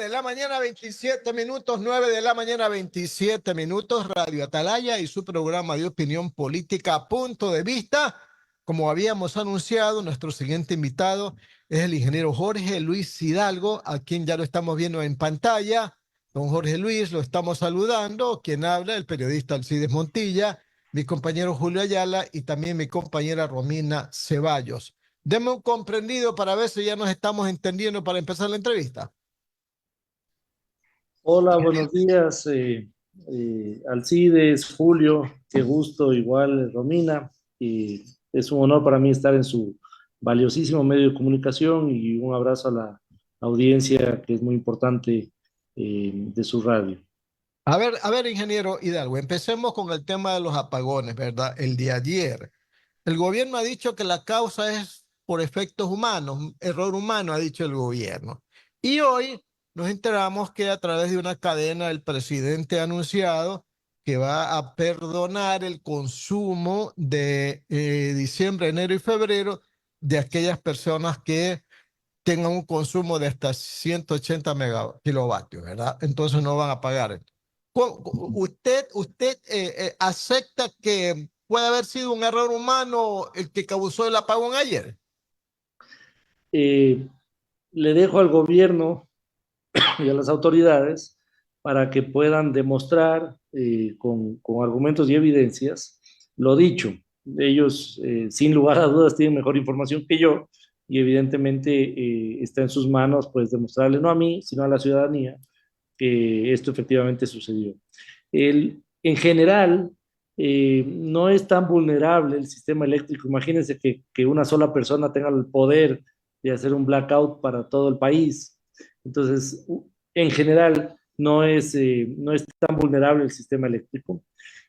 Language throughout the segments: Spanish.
de la mañana, 27 minutos, 9 de la mañana, 27 minutos, Radio Atalaya y su programa de opinión política, Punto de Vista. Como habíamos anunciado, nuestro siguiente invitado es el ingeniero Jorge Luis Hidalgo, a quien ya lo estamos viendo en pantalla. Don Jorge Luis, lo estamos saludando. Quien habla, el periodista Alcides Montilla, mi compañero Julio Ayala y también mi compañera Romina Ceballos. Deme un comprendido para ver si ya nos estamos entendiendo para empezar la entrevista. Hola, buenos días, Alcides, Julio, qué gusto, igual Romina, y es un honor para mí estar en su valiosísimo medio de comunicación y un abrazo a la audiencia que es muy importante de su radio. A ver, ingeniero Hidalgo, empecemos con el tema de los apagones, ¿verdad? El de ayer. El gobierno ha dicho que la causa es por efectos humanos, error humano, ha dicho el gobierno. Y hoy nos enteramos que a través de una cadena el presidente ha anunciado que va a perdonar el consumo de diciembre, enero y febrero de aquellas personas que tengan un consumo de hasta 180 kilovatios, ¿verdad? Entonces no van a pagar. ¿Usted acepta que puede haber sido un error humano el que causó el apagón ayer? Eh, Le dejo al gobierno y a las autoridades para que puedan demostrar con argumentos y evidencias lo dicho. Ellos, sin lugar a dudas, tienen mejor información que yo y evidentemente está en sus manos pues demostrarle, no a mí, sino a la ciudadanía, que esto efectivamente sucedió. En general, no es tan vulnerable el sistema eléctrico. Imagínense que una sola persona tenga el poder de hacer un blackout para todo el país. Entonces, en general, no es tan vulnerable el sistema eléctrico.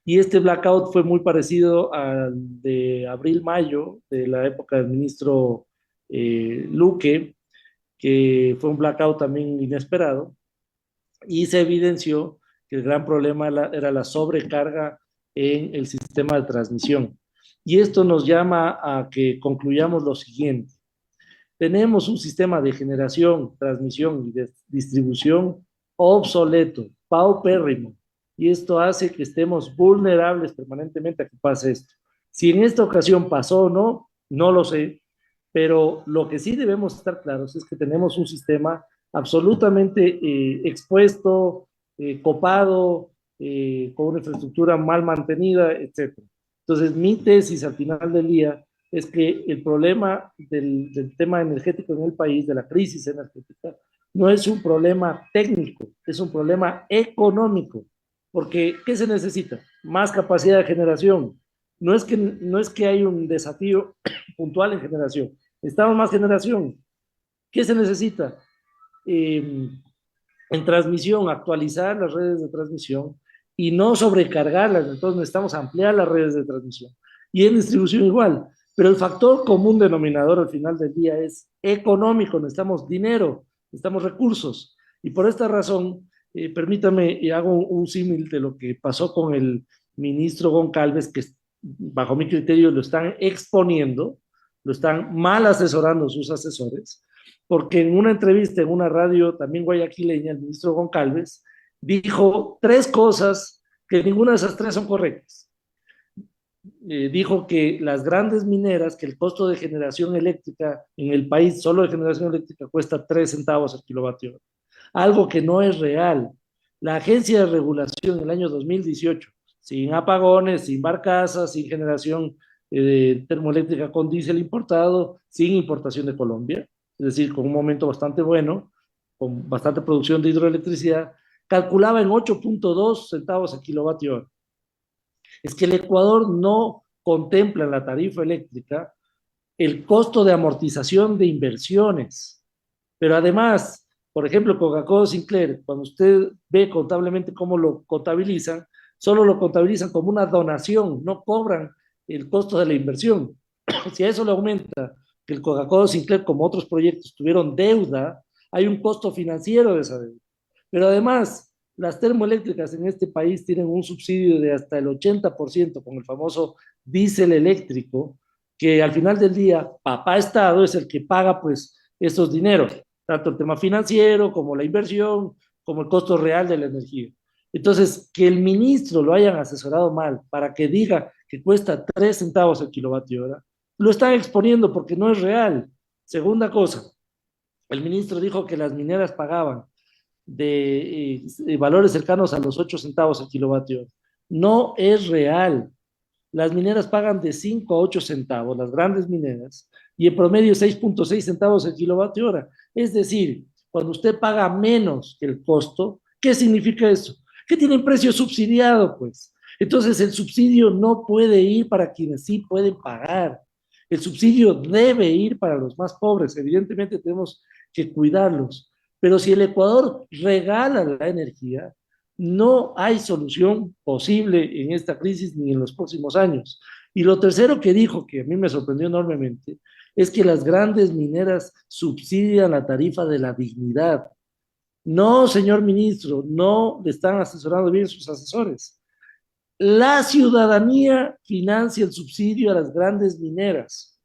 Y este blackout fue muy parecido al de abril-mayo, de la época del ministro Luque, que fue un blackout también inesperado, y se evidenció que el gran problema era la sobrecarga en el sistema de transmisión. Y esto nos llama a que concluyamos lo siguiente. Tenemos un sistema de generación, transmisión y de distribución obsoleto, paupérrimo, y esto hace que estemos vulnerables permanentemente a que pase esto. Si en esta ocasión pasó o no, no lo sé, pero lo que sí debemos estar claros es que tenemos un sistema absolutamente expuesto, copado, con una infraestructura mal mantenida, etc. Entonces, mi tesis al final del día es que el problema del tema energético en el país, de la crisis energética, no es un problema técnico, es un problema económico. Porque, ¿qué se necesita? Más capacidad de generación. No es que hay un desafío puntual en generación, necesitamos más generación. ¿Qué se necesita? En transmisión, actualizar las redes de transmisión y no sobrecargarlas. Entonces necesitamos ampliar las redes de transmisión. Y en distribución igual. Pero el factor común denominador al final del día es económico. Necesitamos dinero, necesitamos recursos. Y por esta razón, permítame, hago un símil de lo que pasó con el ministro Goncalves, que bajo mi criterio lo están exponiendo, lo están mal asesorando sus asesores, porque en una entrevista en una radio también guayaquileña, el ministro Goncalves dijo tres cosas que ninguna de esas tres son correctas. Dijo que las grandes mineras, que el costo de generación eléctrica en el país, solo de generación eléctrica, cuesta 3 centavos el kilovatio, algo que no es real. La Agencia de Regulación en el año 2018, sin apagones, sin barcazas, sin generación termoeléctrica con diésel importado, sin importación de Colombia, es decir, con un momento bastante bueno, con bastante producción de hidroelectricidad, calculaba en 8.2 centavos el kilovatio hora. Es que el Ecuador no contempla en la tarifa eléctrica el costo de amortización de inversiones. Pero además, por ejemplo, Coca-Cola Sinclair, cuando usted ve contablemente cómo lo contabilizan, solo lo contabilizan como una donación, no cobran el costo de la inversión. Si a eso le aumenta que el Coca-Cola Sinclair, como otros proyectos, tuvieron deuda, hay un costo financiero de esa deuda. Pero además, las termoeléctricas en este país tienen un subsidio de hasta el 80% con el famoso diésel eléctrico, que al final del día, papá Estado es el que paga pues estos dineros. tanto el tema financiero como la inversión, como el costo real de la energía. Entonces, que el ministro lo hayan asesorado mal para que diga que cuesta 3 centavos el kilovatio hora, lo están exponiendo porque no es real. Segunda cosa, el ministro dijo que las mineras pagaban de valores cercanos a los 8 centavos el kilovatio hora. No es real. Las mineras pagan de 5 a 8 centavos, las grandes mineras, y en promedio 6.6 centavos el kilovatio hora. Es decir, cuando usted paga menos que el costo, ¿qué significa eso? Que tienen precio subsidiado, pues. Entonces el subsidio no puede ir para quienes sí pueden pagar. El subsidio debe ir para los más pobres. Evidentemente tenemos que cuidarlos. Pero si el Ecuador regala la energía, no hay solución posible en esta crisis ni en los próximos años. Y lo tercero que dijo, que a mí me sorprendió enormemente, es que las grandes mineras subsidian la tarifa de la dignidad. No, señor ministro, no le están asesorando bien sus asesores. La ciudadanía financia el subsidio a las grandes mineras.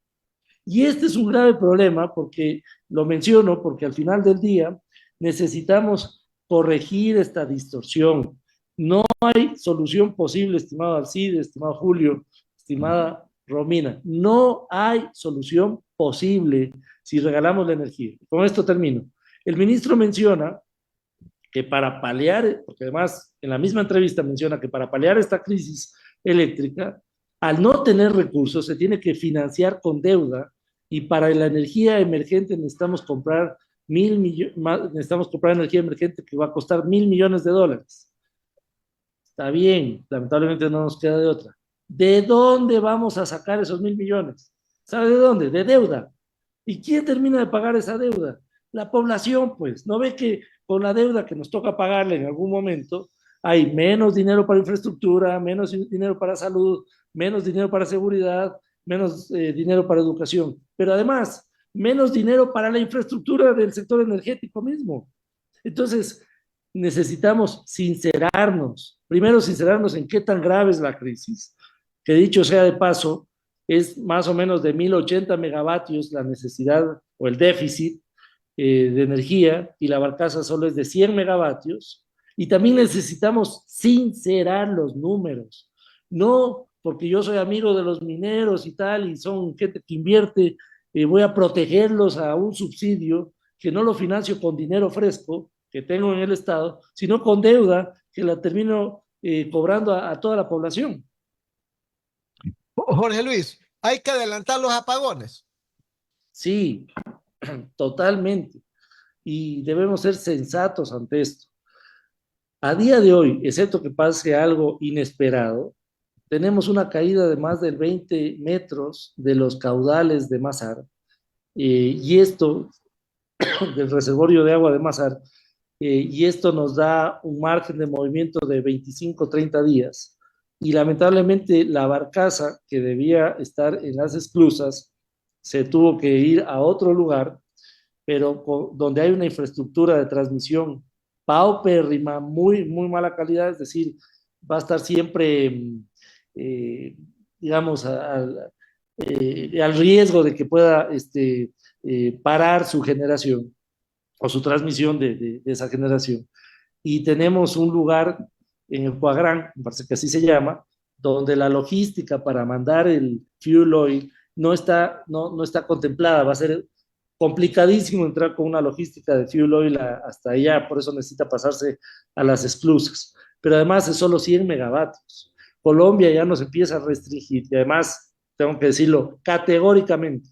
Y este es un grave problema porque, lo menciono, porque al final del día necesitamos corregir esta distorsión. No hay solución posible, estimado Alcide, estimado Julio, estimada Romina. No hay solución posible si regalamos la energía. Con esto termino. El ministro menciona que para paliar, porque además en la misma entrevista menciona que para paliar esta crisis eléctrica, al no tener recursos, se tiene que financiar con deuda y para la energía emergente necesitamos comprar necesitamos comprar energía emergente que va a costar $1.000 millones. Está bien, lamentablemente no nos queda de otra. ¿De dónde vamos a sacar esos 1.000 millones? ¿Sabe de dónde? De deuda. ¿Y quién termina de pagar esa deuda? La población, pues. ¿No ve que con la deuda que nos toca pagarle en algún momento, hay menos dinero para infraestructura, menos dinero para salud, menos dinero para seguridad, menos dinero para educación, pero además, menos dinero para la infraestructura del sector energético mismo? Entonces, necesitamos sincerarnos, primero sincerarnos en qué tan grave es la crisis, que dicho sea de paso, es más o menos de 1.080 megavatios la necesidad o el déficit de energía y la barcaza solo es de 100 megavatios. Y también necesitamos sincerar los números, no porque yo soy amigo de los mineros y tal, y son gente que invierte, voy a protegerlos a un subsidio que no lo financio con dinero fresco que tengo en el Estado, sino con deuda que la termino cobrando a toda la población. Jorge Luis, hay que adelantar los apagones. Sí, totalmente. Y debemos ser sensatos ante esto. A día de hoy, excepto que pase algo inesperado, tenemos una caída de más de 20 metros de los caudales de Mazar, y esto, del reservorio de agua de Mazar, y esto nos da un margen de movimiento de 25, 30 días. Y lamentablemente la barcaza que debía estar en las esclusas se tuvo que ir a otro lugar, pero donde hay una infraestructura de transmisión paupérrima, muy, muy mala calidad, es decir, va a estar siempre, eh, digamos, al riesgo de que pueda parar su generación o su transmisión de esa generación. Y tenemos un lugar en el Coagrán, me parece que así se llama, donde la logística para mandar el fuel oil no está contemplada, va a ser complicadísimo entrar con una logística de fuel oil hasta allá, por eso necesita pasarse a las esclusas. Pero además es solo 100 megavatios. Colombia ya nos empieza a restringir y además, tengo que decirlo categóricamente,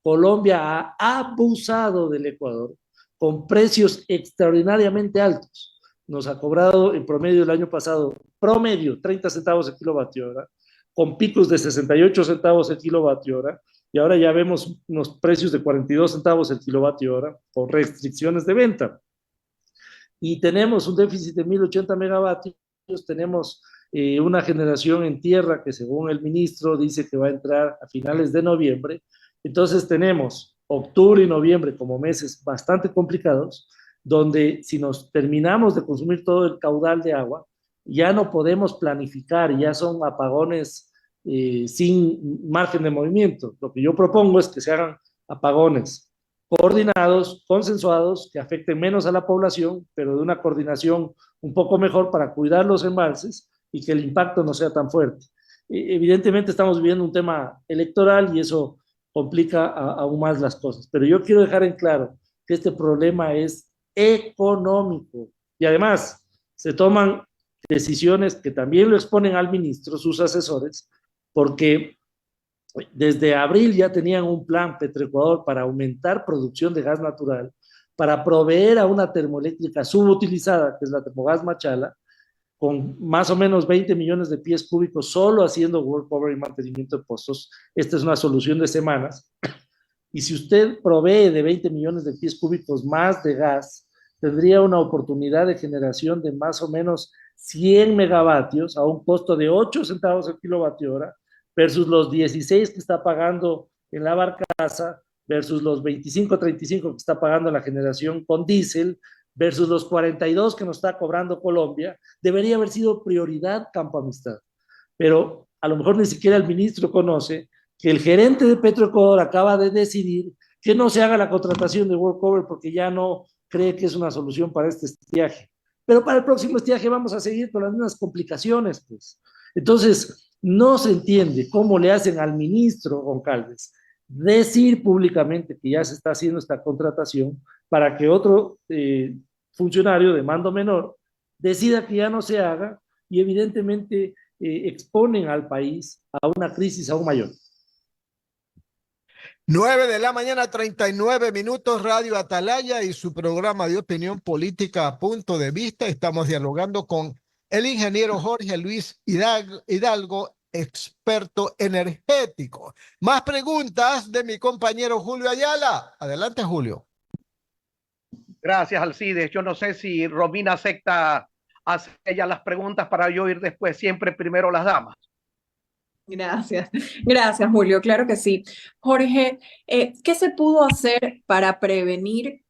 Colombia ha abusado del Ecuador con precios extraordinariamente altos. Nos ha cobrado en promedio el año pasado, promedio 30 centavos el kilovatio hora, con picos de 68 centavos el kilovatio hora, y ahora ya vemos unos precios de 42 centavos el kilovatio hora con restricciones de venta. Y tenemos un déficit de 1.080 megavatios, tenemos una generación en tierra que según el ministro dice que va a entrar a finales de noviembre. Entonces tenemos octubre y noviembre como meses bastante complicados, donde si nos terminamos de consumir todo el caudal de agua, ya no podemos planificar, ya son apagones sin margen de movimiento. Lo que yo propongo es que se hagan apagones coordinados, consensuados, que afecten menos a la población, pero de una coordinación un poco mejor para cuidar los embalses y que el impacto no sea tan fuerte. Evidentemente estamos viviendo un tema electoral y eso complica aún más las cosas, pero yo quiero dejar en claro que este problema es económico y además se toman decisiones que también lo exponen al ministro, sus asesores, porque desde abril ya tenían un plan Petroecuador para aumentar producción de gas natural, para proveer a una termoeléctrica subutilizada, que es la Termogás Machala, con más o menos 20 millones de pies cúbicos solo haciendo workover y mantenimiento de pozos. Esta es una solución de semanas. Y si usted provee de 20 millones de pies cúbicos más de gas, tendría una oportunidad de generación de más o menos 100 megavatios a un costo de 8 centavos el kilovatio hora versus los 16 que está pagando en la barcaza, versus los 25, 35 que está pagando la generación con diésel, versus los 42 que nos está cobrando Colombia. Debería haber sido prioridad Campo Amistad. Pero a lo mejor ni siquiera el ministro conoce que el gerente de Petroecuador acaba de decidir que no se haga la contratación de workover porque ya no cree que es una solución para este estiaje. Pero para el próximo estiaje vamos a seguir con las mismas complicaciones, pues. Entonces, no se entiende cómo le hacen al ministro Goncalves decir públicamente que ya se está haciendo esta contratación para que otro funcionario de mando menor decida que ya no se haga y evidentemente exponen al país a una crisis aún mayor. 9 de la mañana, 39 minutos, Radio Atalaya y su programa de opinión política a punto de vista. Estamos dialogando con el ingeniero Jorge Luis Hidalgo, experto energético. Más preguntas de mi compañero Julio Ayala. Adelante, Julio. Gracias, Alcides. Yo no sé si Romina acepta hacer ella las preguntas para yo ir después, siempre primero las damas. Gracias, gracias Julio, claro que sí. Jorge, ¿qué se pudo hacer para prevenir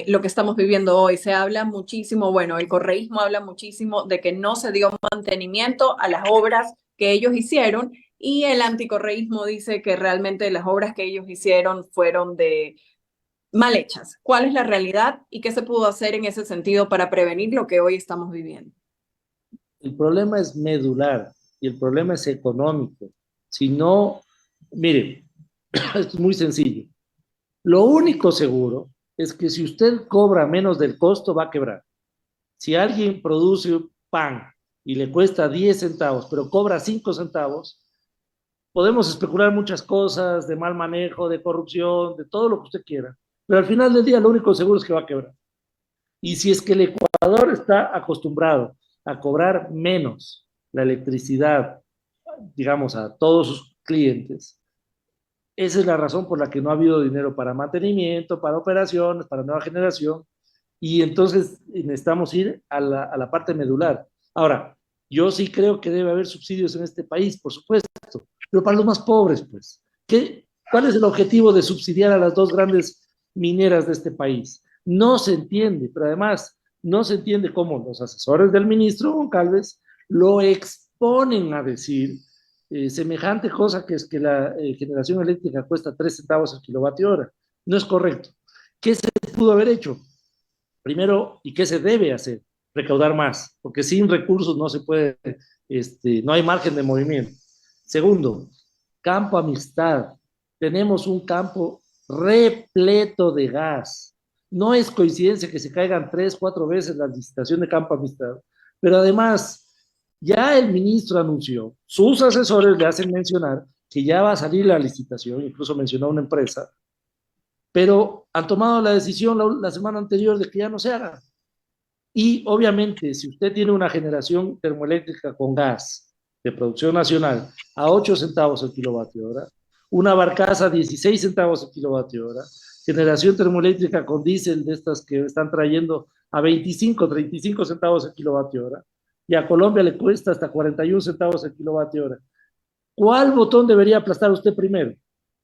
lo que estamos viviendo hoy? Se habla muchísimo, bueno, el correísmo habla muchísimo de que no se dio mantenimiento a las obras que ellos hicieron y el anticorreísmo dice que realmente las obras que ellos hicieron fueron mal hechas. ¿Cuál es la realidad y qué se pudo hacer en ese sentido para prevenir lo que hoy estamos viviendo? El problema es medular y el problema es económico. Si no, miren, esto es muy sencillo. Lo único seguro es que si usted cobra menos del costo, va a quebrar. Si alguien produce pan y le cuesta 10 centavos, pero cobra 5 centavos, podemos especular muchas cosas de mal manejo, de corrupción, de todo lo que usted quiera. Pero al final del día, lo único seguro es que va a quebrar. Y si es que el Ecuador está acostumbrado a cobrar menos la electricidad, digamos, a todos sus clientes, esa es la razón por la que no ha habido dinero para mantenimiento, para operaciones, para nueva generación, y entonces necesitamos ir a la parte medular. Ahora, yo sí creo que debe haber subsidios en este país, por supuesto, pero para los más pobres, pues. ¿Cuál es el objetivo de subsidiar a las dos grandes mineras de este país? No se entiende, pero además no se entiende cómo los asesores del ministro Goncalves lo exponen a decir semejante cosa que es que la generación eléctrica cuesta 3 centavos el kilovatio hora. No es correcto. ¿Qué se pudo haber hecho? Primero, ¿y qué se debe hacer? Recaudar más, porque sin recursos no se puede, no hay margen de movimiento. Segundo, Campo Amistad. Tenemos un campo repleto de gas. No es coincidencia que se caigan 3, 4 veces la licitación de Campo Amistad, pero además ya el ministro anunció, sus asesores le hacen mencionar que ya va a salir la licitación, incluso mencionó una empresa, pero han tomado la decisión la semana anterior de que ya no se haga. Y obviamente, si usted tiene una generación termoeléctrica con gas de producción nacional a 8 centavos el kilovatio hora, una barcaza a 16 centavos el kilovatio hora, generación termoeléctrica con diésel de estas que están trayendo a 25, 35 centavos el kilovatio hora, y a Colombia le cuesta hasta 41 centavos el kilovatio hora. ¿Cuál botón debería aplastar usted primero?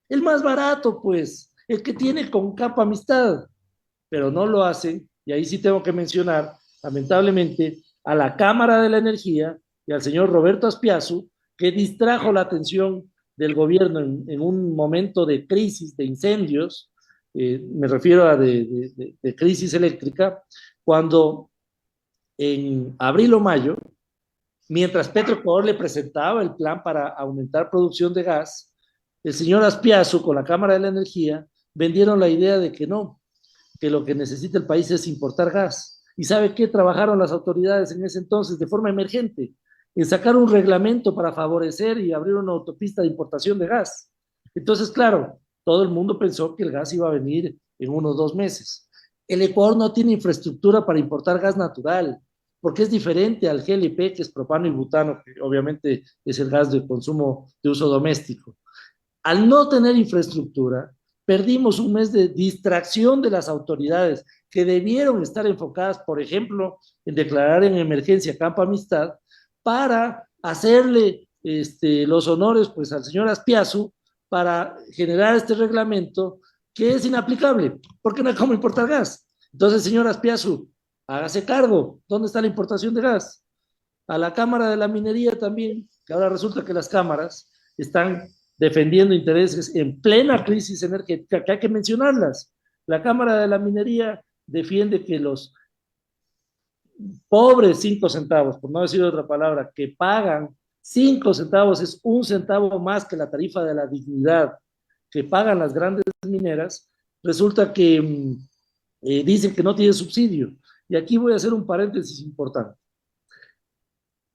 El más barato, pues, el que tiene con Campo Amistad, pero no lo hace, y ahí sí tengo que mencionar, lamentablemente, a la Cámara de la Energía y al señor Roberto Aspiazu, que distrajo la atención del gobierno en un momento de crisis, de incendios, me refiero a de crisis eléctrica, cuando en abril o mayo, mientras Petroecuador le presentaba el plan para aumentar producción de gas, el señor Azpiazu con la Cámara de la Energía vendieron la idea de que no, que lo que necesita el país es importar gas. ¿Y sabe qué? Trabajaron las autoridades en ese entonces de forma emergente en sacar un reglamento para favorecer y abrir una autopista de importación de gas. Entonces, claro, todo el mundo pensó que el gas iba a venir en unos 2 meses. El Ecuador no tiene infraestructura para importar gas natural, porque es diferente al GLP, que es propano y butano, que obviamente es el gas de consumo de uso doméstico. Al no tener infraestructura, perdimos un mes de distracción de las autoridades que debieron estar enfocadas, por ejemplo, en declarar en emergencia Campo Amistad para hacerle los honores pues, al señor Azpiazu para generar este reglamento que es inaplicable, porque no hay cómo importar gas. Entonces, señor Azpiazu, hágase cargo. ¿Dónde está la importación de gas? A la Cámara de la Minería también, que ahora resulta que las cámaras están defendiendo intereses en plena crisis energética, que hay que mencionarlas. La Cámara de la Minería defiende que los pobres 5 centavos, por no decir otra palabra, que pagan 5 centavos, es 1 centavo más que la tarifa de la dignidad que pagan las grandes mineras, resulta que dicen que no tiene subsidio. Y aquí voy a hacer un paréntesis importante.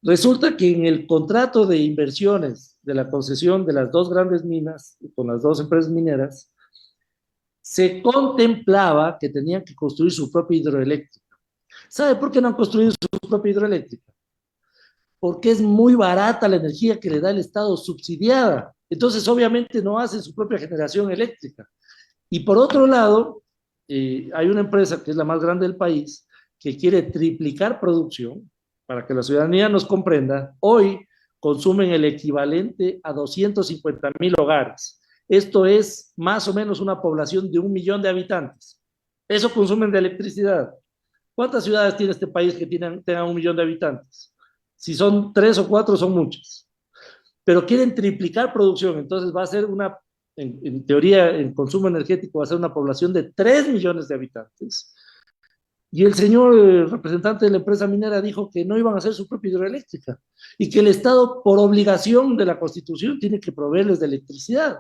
Resulta que en el contrato de inversiones de la concesión de las 2 grandes minas, con las 2 empresas mineras, se contemplaba que tenían que construir su propia hidroeléctrica. ¿Sabe por qué no han construido su propia hidroeléctrica? Porque es muy barata la energía que le da el Estado subsidiada. Entonces, obviamente, no hacen su propia generación eléctrica. Y por otro lado, hay una empresa que es la más grande del país, que quiere triplicar producción, para que la ciudadanía nos comprenda. Hoy consumen el equivalente a 250,000 hogares. Esto es más o menos una población de 1 millón de habitantes. Eso consumen de electricidad. ¿Cuántas ciudades tiene este país que tengan 1 millón de habitantes? Si son 3 o 4, son muchas. Pero quieren triplicar producción, entonces va a ser en teoría, en consumo energético, va a ser una población de 3 millones de habitantes. Y el señor representante de la empresa minera dijo que no iban a hacer su propia hidroeléctrica y que el Estado, por obligación de la Constitución, tiene que proveerles de electricidad.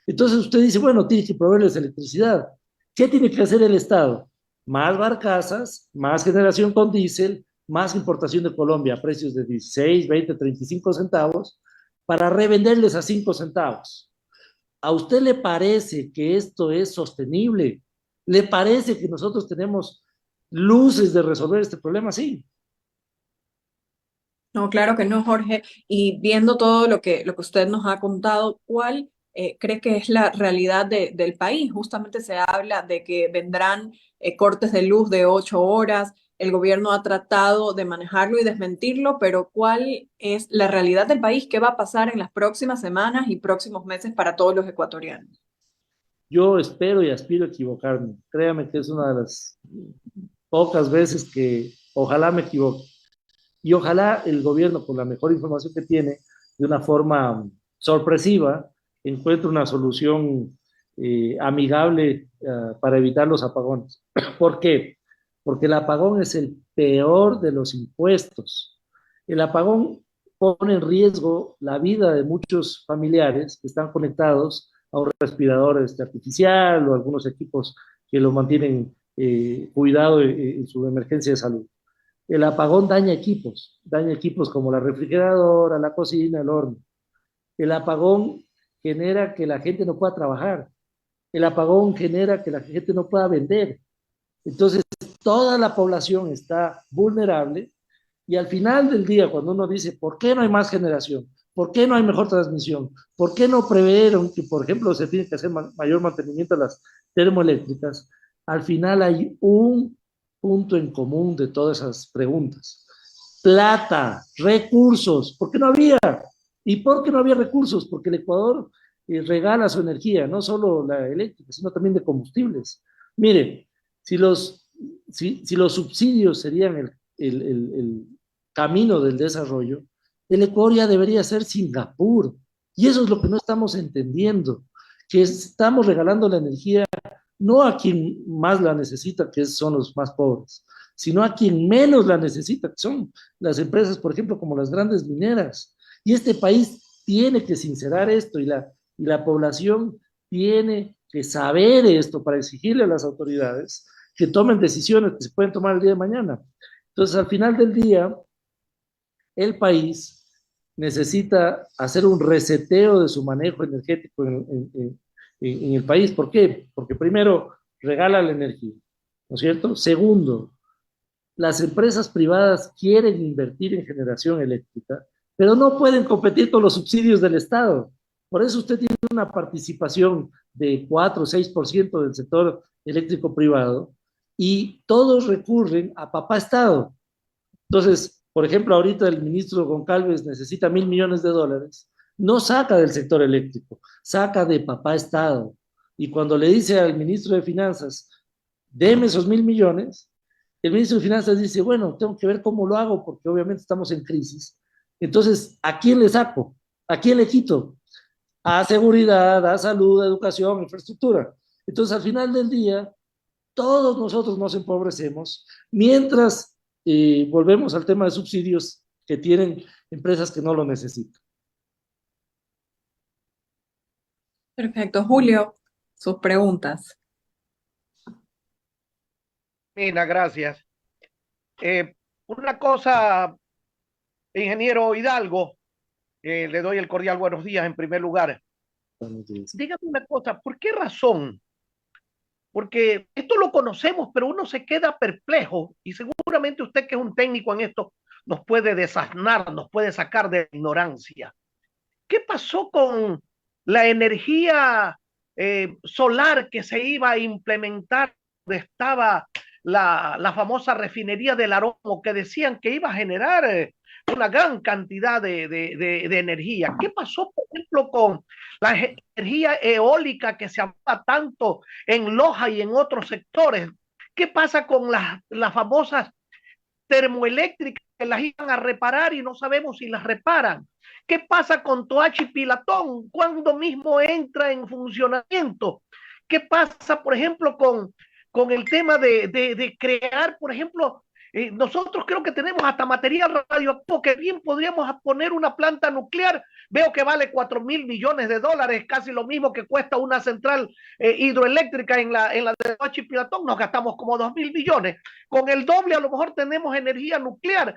Entonces usted dice, bueno, tiene que proveerles de electricidad. ¿Qué tiene que hacer el Estado? Más barcazas, más generación con diésel, más importación de Colombia a precios de 16, 20, 35 centavos para revenderles a 5 centavos. ¿A usted le parece que esto es sostenible? ¿Le parece que nosotros tenemos luces de resolver este problema? Sí. No, claro que no, Jorge. Y viendo todo lo que usted nos ha contado, ¿cuál cree que es la realidad del país? Justamente se habla de que vendrán cortes de luz de 8 horas. El gobierno ha tratado de manejarlo y desmentirlo, pero ¿cuál es la realidad del país? ¿Qué va a pasar en las próximas semanas y próximos meses para todos los ecuatorianos? Yo espero y aspiro a equivocarme. Créame que es una de las pocas veces que ojalá me equivoque. Y ojalá el gobierno, con la mejor información que tiene, de una forma sorpresiva, encuentre una solución amigable para evitar los apagones. ¿Por qué? Porque el apagón es el peor de los impuestos. El apagón pone en riesgo la vida de muchos familiares que están conectados a un respirador artificial o algunos equipos que lo mantienen cuidado en su emergencia de salud. El apagón daña equipos como la refrigeradora, la cocina, el horno. El apagón genera que la gente no pueda trabajar. El apagón genera que la gente no pueda vender. Entonces, toda la población está vulnerable y al final del día, cuando uno dice, ¿por qué no hay más generación? ¿Por qué no hay mejor transmisión? ¿Por qué no preveyeron que, por ejemplo, se tiene que hacer mayor mantenimiento a las termoeléctricas? Al final hay un punto en común de todas esas preguntas. Plata, recursos, ¿por qué no había? ¿Y por qué no había recursos? Porque el Ecuador regala su energía, no solo la eléctrica, sino también de combustibles. Miren, si los subsidios serían el camino del desarrollo, el Ecuador ya debería ser Singapur. Y eso es lo que no estamos entendiendo, que estamos regalando la energía no a quien más la necesita, que son los más pobres, sino a quien menos la necesita, que son las empresas, por ejemplo, como las grandes mineras. Y este país tiene que sincerar esto, y la población tiene que saber esto para exigirle a las autoridades que tomen decisiones que se pueden tomar el día de mañana. Entonces, al final del día, el país necesita hacer un reseteo de su manejo energético en el país. ¿Por qué? Porque primero, regala la energía, ¿no es cierto? Segundo, las empresas privadas quieren invertir en generación eléctrica, pero no pueden competir con los subsidios del Estado. Por eso usted tiene una participación de 4 o 6% del sector eléctrico privado y todos recurren a papá Estado. Entonces, por ejemplo, ahorita el ministro Goncalves necesita $1.000 millones, no saca del sector eléctrico, saca de papá Estado. Y cuando le dice al ministro de Finanzas, deme esos 1.000 millones, el ministro de Finanzas dice, bueno, tengo que ver cómo lo hago porque obviamente estamos en crisis. Entonces, ¿a quién le saco? ¿A quién le quito? A seguridad, a salud, a educación, a infraestructura. Entonces, al final del día, todos nosotros nos empobrecemos mientras volvemos al tema de subsidios que tienen empresas que no lo necesitan. Perfecto. Julio, sus preguntas. Mina, gracias. Una cosa, ingeniero Hidalgo, le doy el cordial buenos días en primer lugar. Buenos días. Dígame una cosa, ¿por qué razón? Porque esto lo conocemos, pero uno se queda perplejo y seguramente usted que es un técnico en esto nos puede desasnar, nos puede sacar de ignorancia. ¿Qué pasó con la energía solar que se iba a implementar donde estaba la famosa refinería del Aromo que decían que iba a generar una gran cantidad de energía? ¿Qué pasó, por ejemplo, con la energía eólica que se habla tanto en Loja y en otros sectores? ¿Qué pasa con las famosas termoeléctricas que las iban a reparar y no sabemos si las reparan? ¿Qué pasa con Toachi Pilatón? ¿Cuándo mismo entra en funcionamiento? ¿Qué pasa, por ejemplo, con el tema de crear, por ejemplo, nosotros creo que tenemos hasta material radioactivo que bien podríamos poner una planta nuclear? Veo que vale $4.000 millones, casi lo mismo que cuesta una central hidroeléctrica en la de Toachi Pilatón. Nos gastamos como 2.000 millones. Con el doble a lo mejor tenemos energía nuclear.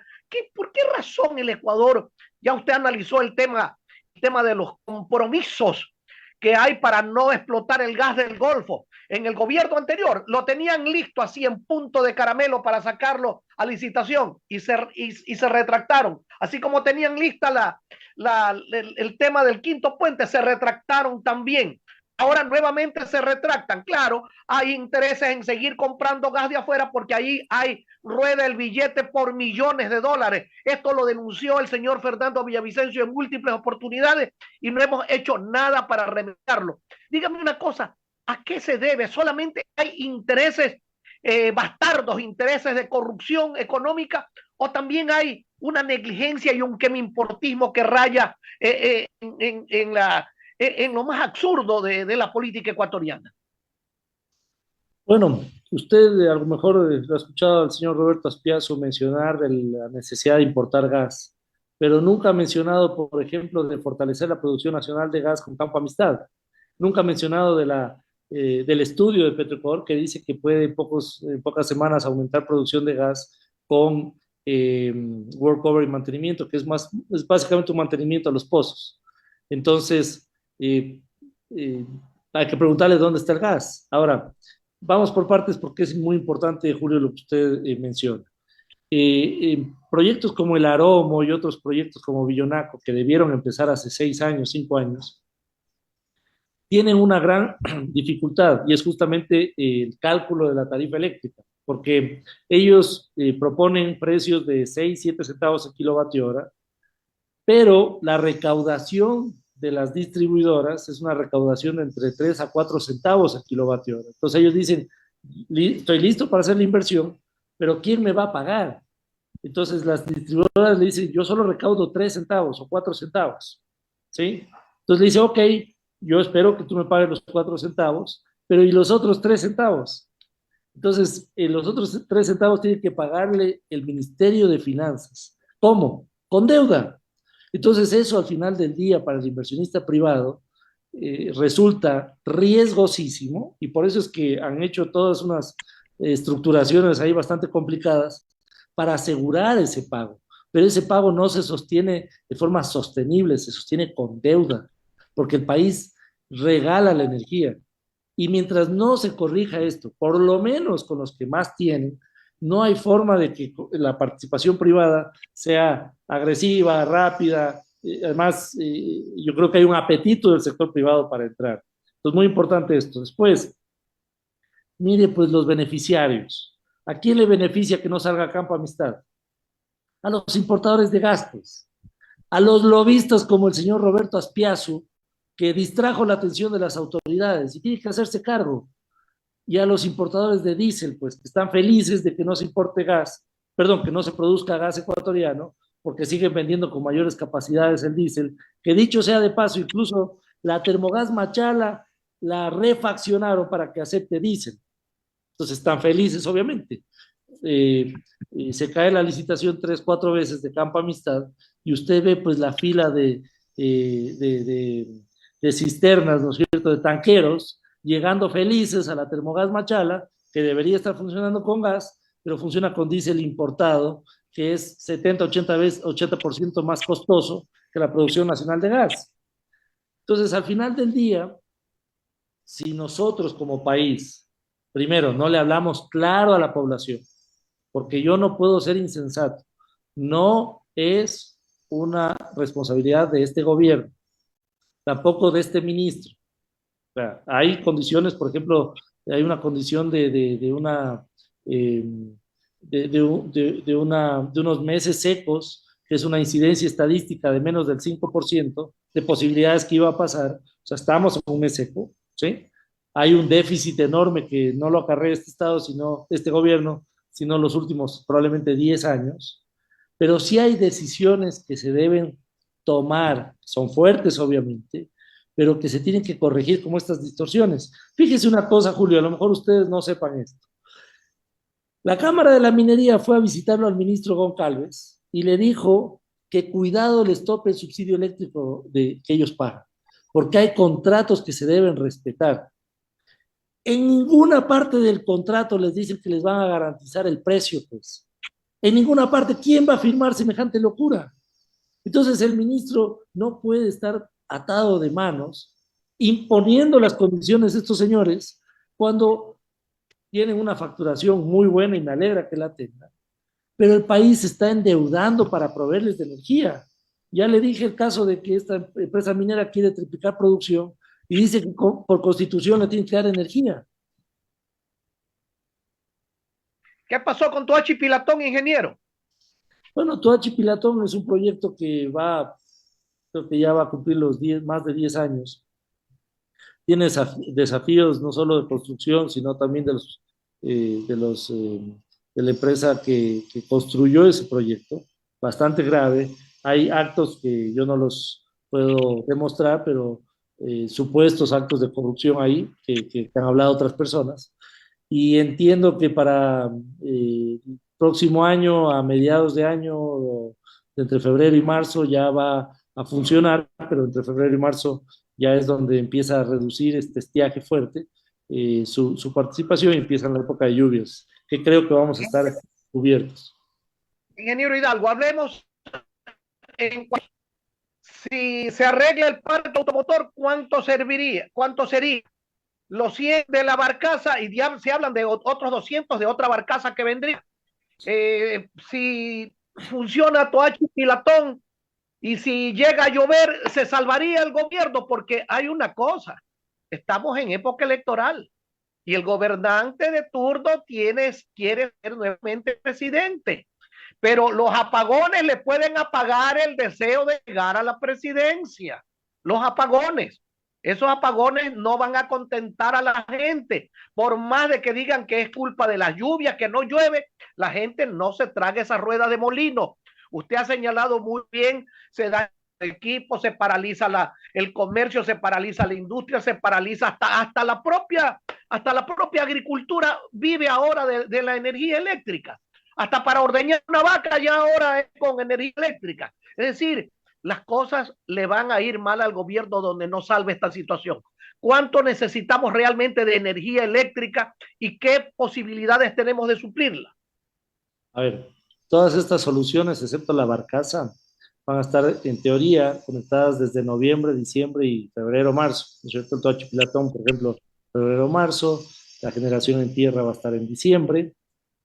¿Por qué razón el Ecuador? Ya usted analizó el tema de los compromisos que hay para no explotar el gas del Golfo. En el gobierno anterior lo tenían listo así en punto de caramelo para sacarlo a licitación y se retractaron. Así como tenían lista el tema del quinto puente, se retractaron también. Ahora nuevamente se retractan. Claro, hay intereses en seguir comprando gas de afuera porque ahí rueda el billete por millones de dólares. Esto lo denunció el señor Fernando Villavicencio en múltiples oportunidades y no hemos hecho nada para remediarlo. Dígame una cosa, ¿a qué se debe? ¿Solamente hay intereses bastardos, intereses de corrupción económica, o también hay una negligencia y un quemimportismo que raya en lo más absurdo de la política ecuatoriana? Bueno, usted a lo mejor lo ha escuchado al señor Roberto Aspiazu mencionar de la necesidad de importar gas, pero nunca ha mencionado, por ejemplo, de fortalecer la producción nacional de gas con Campo Amistad. Nunca ha mencionado del estudio de Petroecuador que dice que puede en pocas semanas aumentar producción de gas con workover y mantenimiento, que es básicamente un mantenimiento a los pozos. Entonces, hay que preguntarle dónde está el gas. Ahora, vamos por partes porque es muy importante, Julio, lo que usted menciona. Proyectos como el Aromo y otros proyectos como Villonaco, que debieron empezar hace 6 años, 5 años, tienen una gran dificultad y es justamente el cálculo de la tarifa eléctrica, porque ellos proponen precios de 6, 7 centavos el kilovatio hora, pero la recaudación de las distribuidoras es una recaudación de entre 3 a 4 centavos el kilovatio hora. Entonces ellos dicen, estoy listo para hacer la inversión, pero ¿quién me va a pagar? Entonces las distribuidoras le dicen, yo solo recaudo 3 centavos o 4 centavos, ¿sí? Entonces le dice, ok, yo espero que tú me pagues los 4 centavos pero ¿y los otros 3 centavos? Entonces, los otros 3 centavos tiene que pagarle el Ministerio de Finanzas. ¿Cómo? Con deuda. Entonces, eso al final del día para el inversionista privado resulta riesgosísimo y por eso es que han hecho todas unas estructuraciones ahí bastante complicadas para asegurar ese pago. Pero ese pago no se sostiene de forma sostenible, se sostiene con deuda, porque el país regala la energía. Y mientras no se corrija esto, por lo menos con los que más tienen, no hay forma de que la participación privada sea agresiva, rápida. Además, yo creo que hay un apetito del sector privado para entrar. Entonces, muy importante esto. Después, mire, pues los beneficiarios. ¿A quién le beneficia que no salga a Campo Amistad? A los importadores de gastos, a los lobistas como el señor Roberto Aspiazu, que distrajo la atención de las autoridades y tiene que hacerse cargo, y a los importadores de diésel, pues que están felices de que no se importe gas, perdón, que no se produzca gas ecuatoriano, porque siguen vendiendo con mayores capacidades el diésel, que dicho sea de paso, incluso la Termogas Machala la refaccionaron para que acepte diésel. Entonces están felices, obviamente. Se cae la licitación 3, 4 veces de Campo Amistad y usted ve pues la fila de cisternas, ¿no es cierto?, de tanqueros, llegando felices a la Termogas Machala, que debería estar funcionando con gas, pero funciona con diésel importado, que es 70, 80% más costoso que la producción nacional de gas. Entonces, al final del día, si nosotros como país, primero, no le hablamos claro a la población, porque yo no puedo ser insensato, no es una responsabilidad de este gobierno, tampoco de este ministro. O sea, hay condiciones, por ejemplo, hay una condición de una, eh, de unos meses secos, que es una incidencia estadística de menos del 5% de posibilidades que iba a pasar. O sea, estamos en un mes seco, ¿sí? Hay un déficit enorme que no lo acarrea este Estado, sino este gobierno, sino los últimos probablemente 10 años. Pero sí hay decisiones que se deben tomar, son fuertes obviamente, pero que se tienen que corregir como estas distorsiones. Fíjese una cosa, Julio, a lo mejor ustedes no sepan esto. La Cámara de la Minería fue a visitarlo al ministro Goncalves y le dijo que cuidado les tope el subsidio eléctrico que ellos pagan, porque hay contratos que se deben respetar. En ninguna parte del contrato les dicen que les van a garantizar el precio, pues. En ninguna parte. ¿Quién va a firmar semejante locura? Entonces el ministro no puede estar atado de manos imponiendo las condiciones de estos señores cuando tienen una facturación muy buena y me alegra que la tengan, pero el país se está endeudando para proveerles de energía. Ya le dije el caso de que esta empresa minera quiere triplicar producción y dice que por constitución le tiene que dar energía. ¿Qué pasó con Toachi Pilatón, ingeniero? Bueno, Toachi Pilatón es un proyecto que creo que ya va a cumplir los más de 10 años. Tiene desafíos no solo de construcción, sino también de la empresa que construyó ese proyecto, bastante grave. Hay actos que yo no los puedo demostrar, pero supuestos actos de corrupción ahí que han hablado otras personas. Y entiendo que para próximo año, a mediados de año, entre febrero y marzo, ya va a funcionar, pero entre febrero y marzo ya es donde empieza a reducir este estiaje fuerte, su participación y empieza en la época de lluvias, que creo que vamos a estar cubiertos. Ingeniero Hidalgo, hablemos en si se arregla el parque automotor, ¿cuánto serviría? ¿Cuánto sería? Los 100 de la barcaza y ya se hablan de otros 200 de otra barcaza que vendría. Si funciona Toachi Pilatón y si llega a llover, se salvaría el gobierno, porque hay una cosa, estamos en época electoral y el gobernante de turno quiere ser nuevamente presidente, pero los apagones le pueden apagar el deseo de llegar a la presidencia. Los apagones. Esos apagones no van a contentar a la gente. Por más de que digan que es culpa de la lluvia, que no llueve, la gente no se traga esa rueda de molino. Usted ha señalado muy bien, se da equipo, se paraliza el comercio, se paraliza la industria, se paraliza hasta la propia agricultura vive ahora de la energía eléctrica. Hasta para ordeñar una vaca ya ahora es con energía eléctrica. Es decir, las cosas le van a ir mal al gobierno donde no salve esta situación. ¿Cuánto necesitamos realmente de energía eléctrica y qué posibilidades tenemos de suplirla? A ver, todas estas soluciones, excepto la barcaza, van a estar en teoría conectadas desde noviembre, diciembre y febrero, marzo. ¿No es cierto? El Toachipilatón, por ejemplo, febrero, marzo. La generación en tierra va a estar en diciembre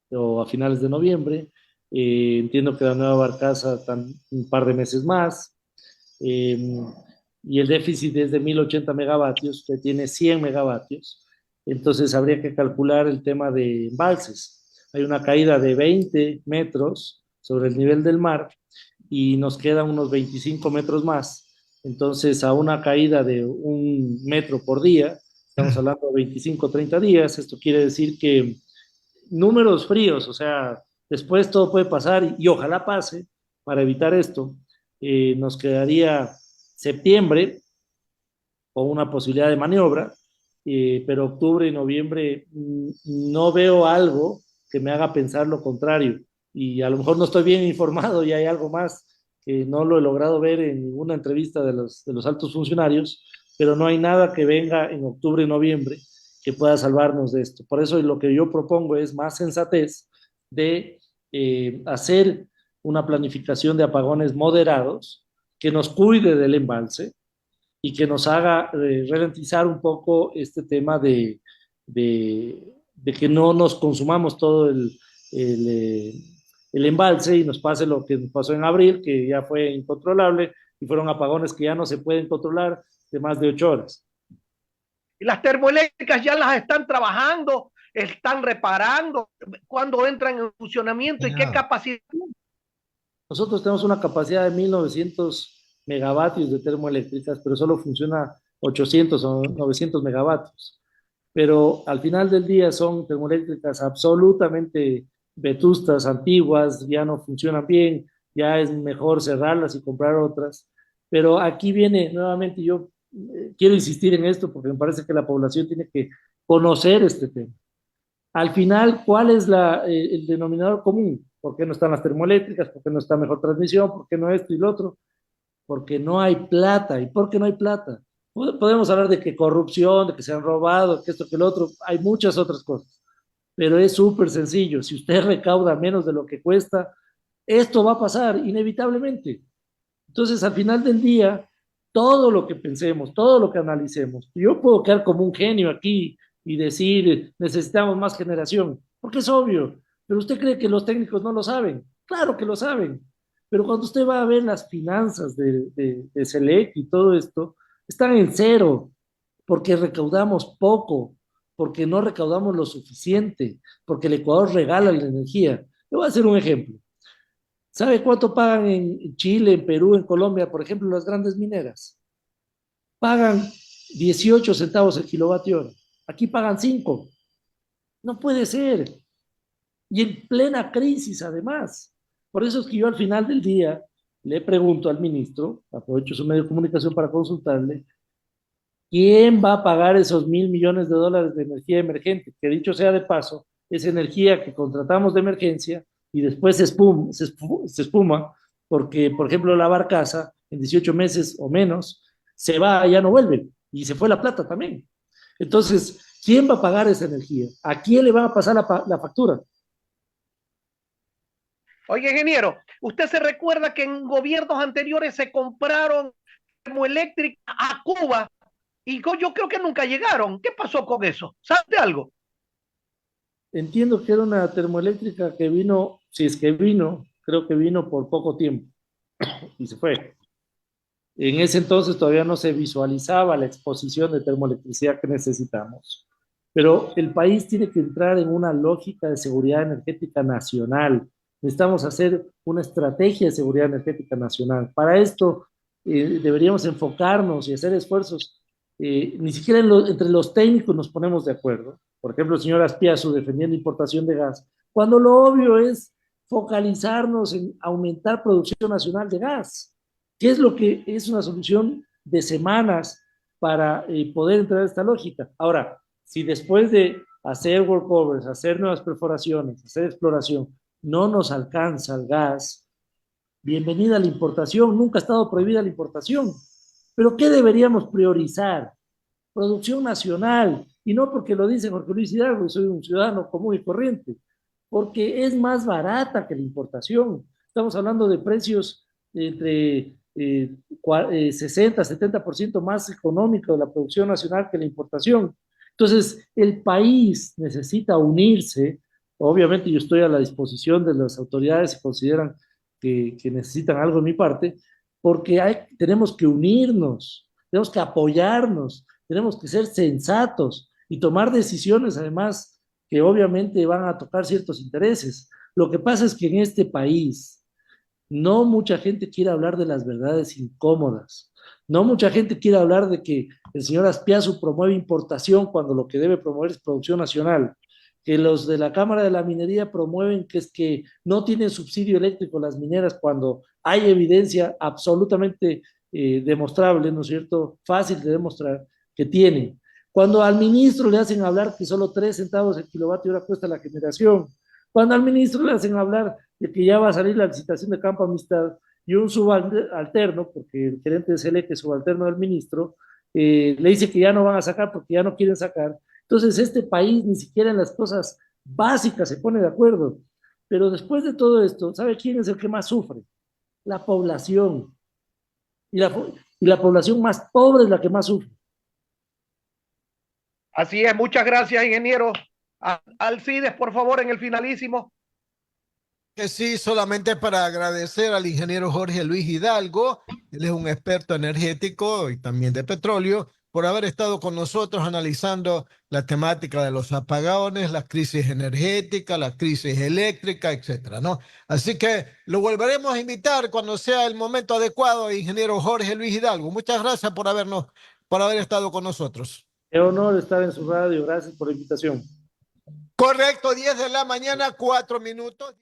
o a finales de noviembre. Entiendo que la nueva barcaza un par de meses más. Y el déficit es de 1080 megavatios, que tiene 100 megavatios. Entonces habría que calcular el tema de embalses. Hay una caída de 20 metros sobre el nivel del mar y nos quedan unos 25 metros más. Entonces, a una caída de 1 metro por día, estamos hablando de 25, 30 días, esto quiere decir que números fríos, o sea, después todo puede pasar y ojalá pase para evitar esto. Nos quedaría septiembre con una posibilidad de maniobra, pero octubre y noviembre no veo algo que me haga pensar lo contrario. Y a lo mejor no estoy bien informado y hay algo más que no lo he logrado ver en ninguna entrevista de los altos funcionarios, pero no hay nada que venga en octubre y noviembre que pueda salvarnos de esto. Por eso lo que yo propongo es más sensatez de hacer una planificación de apagones moderados que nos cuide del embalse y que nos haga ralentizar un poco este tema de que no nos consumamos todo el embalse y nos pase lo que nos pasó en abril, que ya fue incontrolable y fueron apagones que ya no se pueden controlar de más de 8 horas. Y las termoeléctricas ya las están trabajando, están reparando, cuando entran en funcionamiento y qué capacidad. Nosotros tenemos una capacidad de 1900 megavatios de termoeléctricas, pero solo funciona 800 o 900 megavatios. Pero al final del día son termoeléctricas absolutamente vetustas, antiguas, ya no funcionan bien, ya es mejor cerrarlas y comprar otras. Pero aquí viene nuevamente, yo quiero insistir en esto porque me parece que la población tiene que conocer este tema. Al final, ¿cuál es el denominador común? ¿Por qué no están las termoeléctricas? ¿Por qué no está mejor transmisión? ¿Por qué no esto y lo otro? Porque no hay plata. ¿Y por qué no hay plata? Podemos hablar de que corrupción, de que se han robado, que esto, que lo otro. Hay muchas otras cosas. Pero es súper sencillo. Si usted recauda menos de lo que cuesta, esto va a pasar inevitablemente. Entonces, al final del día, todo lo que pensemos, todo lo que analicemos, yo puedo quedar como un genio aquí y decir, necesitamos más generación, porque es obvio. Pero usted cree que los técnicos no lo saben. Claro que lo saben. Pero cuando usted va a ver las finanzas de Select y todo esto, están en cero, porque recaudamos poco, porque no recaudamos lo suficiente, porque el Ecuador regala la energía. Le voy a hacer un ejemplo. ¿Sabe cuánto pagan en Chile, en Perú, en Colombia, por ejemplo, las grandes mineras? Pagan 18 centavos el kilovatio hora. Aquí pagan 5. No puede ser. Y en plena crisis, además. Por eso es que yo al final del día le pregunto al ministro, aprovecho su medio de comunicación para consultarle, ¿quién va a pagar esos $1.000 millones de energía emergente? Que dicho sea de paso, es energía que contratamos de emergencia y después se espuma porque, por ejemplo, la barcaza en 18 meses o menos se va, ya no vuelve y se fue la plata también. Entonces, ¿quién va a pagar esa energía? ¿A quién le va a pasar la factura? Oye, ingeniero, ¿usted se recuerda que en gobiernos anteriores se compraron termoeléctricas a Cuba y yo creo que nunca llegaron? ¿Qué pasó con eso? ¿Sabe algo? Entiendo que era una termoeléctrica que vino, si es que vino, creo que vino por poco tiempo y se fue. En ese entonces todavía no se visualizaba la exposición de termoelectricidad que necesitamos. Pero el país tiene que entrar en una lógica de seguridad energética nacional. Necesitamos hacer una estrategia de seguridad energética nacional. Para esto deberíamos enfocarnos y hacer esfuerzos. Ni siquiera entre los técnicos nos ponemos de acuerdo. Por ejemplo, el señor Aspiazu defendiendo importación de gas, cuando lo obvio es focalizarnos en aumentar producción nacional de gas. ¿Qué es lo que es una solución de semanas para poder entrar a esta lógica? Ahora, si después de hacer workovers, hacer nuevas perforaciones, hacer exploración, no nos alcanza el gas, bienvenida a la importación, nunca ha estado prohibida la importación. Pero ¿qué deberíamos priorizar? Producción nacional, y no porque lo dice Jorge Luis Hidalgo, soy un ciudadano común y corriente, porque es más barata que la importación. Estamos hablando de precios entre 60, 70% más económico de la producción nacional que la importación. Entonces, el país necesita unirse. Obviamente yo estoy a la disposición de las autoridades si consideran que necesitan algo de mi parte, porque tenemos que unirnos, tenemos que apoyarnos, tenemos que ser sensatos y tomar decisiones, además, que obviamente van a tocar ciertos intereses. Lo que pasa es que en este país no mucha gente quiere hablar de las verdades incómodas. No mucha gente quiere hablar de que el señor Azpiazu promueve importación cuando lo que debe promover es producción nacional. Que los de la Cámara de la Minería promueven que es que no tienen subsidio eléctrico las mineras cuando hay evidencia absolutamente demostrable, ¿no es cierto? Fácil de demostrar que tienen. Cuando al ministro le hacen hablar que solo 3 centavos el kilovatio hora cuesta la generación. Cuando al ministro le hacen hablar de que ya va a salir la licitación de Campo Amistad y un subalterno, porque el gerente de SELEC es subalterno del ministro, le dice que ya no van a sacar porque ya no quieren sacar. Entonces, este país ni siquiera en las cosas básicas se pone de acuerdo. Pero después de todo esto, ¿sabe quién es el que más sufre? La población. Y la población más pobre es la que más sufre. Así es, muchas gracias, ingeniero. Alcides, por favor, en el finalísimo. Que sí, solamente para agradecer al ingeniero Jorge Luis Hidalgo, él es un experto energético y también de petróleo, por haber estado con nosotros analizando la temática de los apagones, la crisis energética, la crisis eléctrica, etcétera, ¿no? Así que lo volveremos a invitar cuando sea el momento adecuado, ingeniero Jorge Luis Hidalgo. Muchas gracias por haber estado con nosotros. Qué honor estar en su radio. Gracias por la invitación. Correcto, 10 de la mañana, 4 minutos.